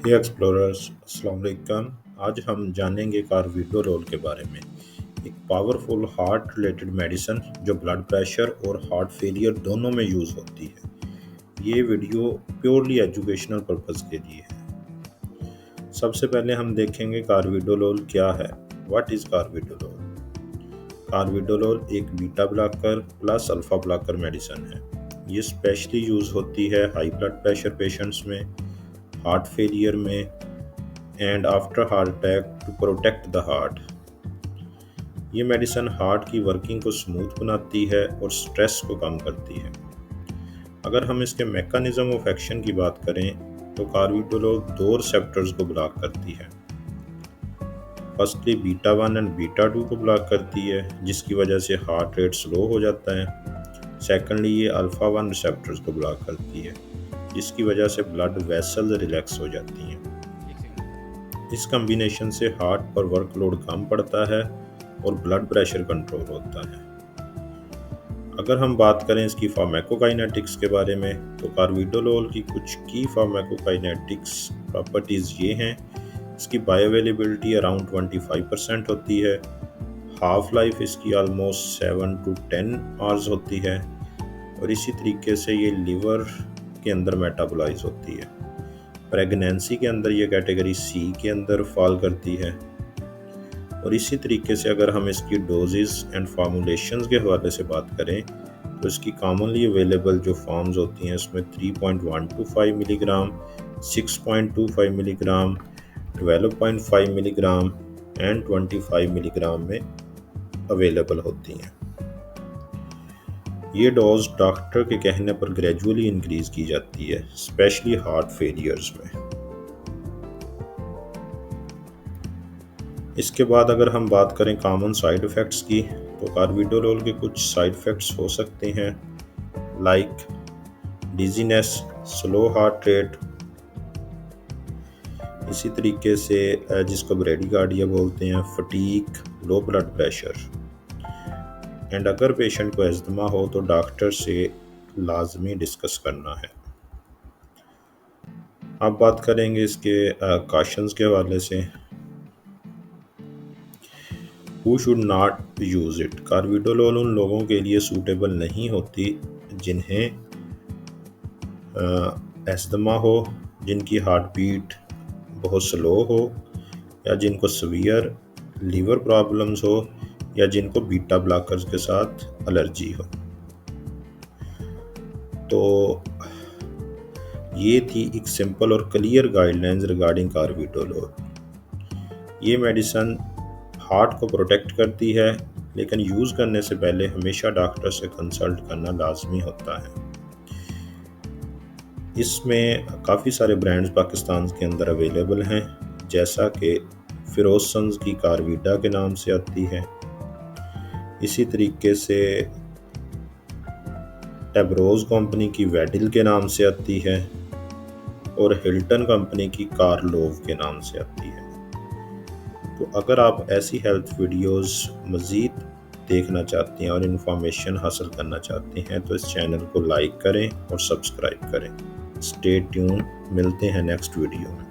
हे explorers, अस्सलाम वालेकुम। आज हम जानेंगे कार्विडोलोल के बारे में, एक पावरफुल हार्ट रिलेटेड मेडिसिन जो ब्लड प्रेशर और हार्ट फेलियर दोनों में यूज़ होती है। ये वीडियो प्योरली एजुकेशनल पर्पस के लिए है। सबसे पहले हम देखेंगे कार्विडोलोल क्या है। What is carvedilol? कार्विडोलोल एक beta blocker plus alpha blocker medicine है। ये स्पेशली यूज़ होती है हाई ब्लड प्रेशर पेशेंट्स में, हार्ट फेलियर में and after heart attack to protect the heart. ये मेडिसिन हार्ट की वर्किंग को स्मूथ बनाती है और स्ट्रेस को कम करती है। अगर हम इसके मैकेनिज्म ऑफ एक्शन की बात करें तो कार्विडोलोल दो रिसेप्टर्स को ब्लॉक करती है। फर्स्टली बीटा 1 एंड बीटा 2 को ब्लॉक करती है, जिसकी वजह से हार्ट रेट स्लो हो जाता है। सेकेंडली ये अल्फा 1 रिसेप्टर्स को ब्लॉक करती है, जिसकी वजह से ब्लड वेसल रिलैक्स हो जाती हैं। इस कम्बिनेशन से हार्ट पर वर्कलोड कम पड़ता है और ब्लड प्रेशर कंट्रोल होता है। अगर हम बात करें इसकी फार्माकोकाइनेटिक्स के बारे में तो कार्विडोलोल की कुछ की फार्माकोकाइनेटिक्स प्रॉपर्टीज़ ये हैं। इसकी बायोअवेलेबिलिटी अराउंड 25% होती है। हाफ लाइफ इसकी ऑलमोस्ट 7 to 10 आवर्स होती है और इसी तरीके से ये लिवर के अंदर मेटाबोलाइज होती है। प्रेगनेंसी के अंदर ये कैटेगरी सी के अंदर फॉल करती है। और इसी तरीके से अगर हम इसकी डोजेस एंड फार्मूलेशंस के हवाले से बात करें तो इसकी कॉमनली अवेलेबल जो फॉर्म्स होती हैं उसमें 3.125 milligram, 6.25 milligram, 12.5 milligram and 25 milligram में अवेलेबल होती हैं। ये डोज डॉक्टर के कहने पर ग्रेजुअली इंक्रीज की जाती है, स्पेशली हार्ट फेलियर्स में। इसके बाद अगर हम बात करें कॉमन साइड इफ़ेक्ट्स की तो कार्विडोलोल के कुछ साइड इफ़ेक्ट्स हो सकते हैं, like dizziness, slow heart rate, इसी तरीके से जिसको ब्रेडिकार्डिया बोलते हैं, fatigue, low blood pressure. And अगर पेशेंट को एस्थमा हो तो डॉक्टर से लाजमी डिस्कस करना है। अब बात करेंगे इसके कॉशंस के हवाले से। Who should not use it? Carvedilol उन लोगों के लिए सूटेबल नहीं होती जिन्हें एस्थमा हो, जिनकी हार्ट बीट बहुत स्लो हो, या जिनको सीवियर लीवर प्रॉब्लम्स हो, या जिनको बीटा ब्लॉकर्स के साथ एलर्जी हो। तो ये थी एक सिंपल और क्लियर गाइडलाइंस रिगार्डिंग कार्विडोलोल। ये मेडिसिन हार्ट को प्रोटेक्ट करती है, लेकिन यूज़ करने से पहले हमेशा डॉक्टर से कंसल्ट करना लाजमी होता है। इसमें काफ़ी सारे ब्रांड्स पाकिस्तान के अंदर अवेलेबल हैं, जैसा कि फिरोजसंस की कार्विडा के नाम से आती है, इसी तरीके से टेब्रोज कंपनी की वेडिल के नाम से आती है और हिल्टन कंपनी की कार्लोव के नाम से आती है। तो अगर आप ऐसी हेल्थ वीडियोस मज़ीद देखना चाहते हैं और इन्फॉर्मेशन हासिल करना चाहते हैं तो इस चैनल को लाइक करें और सब्सक्राइब करें। स्टे ट्यून, मिलते हैं नेक्स्ट वीडियो में।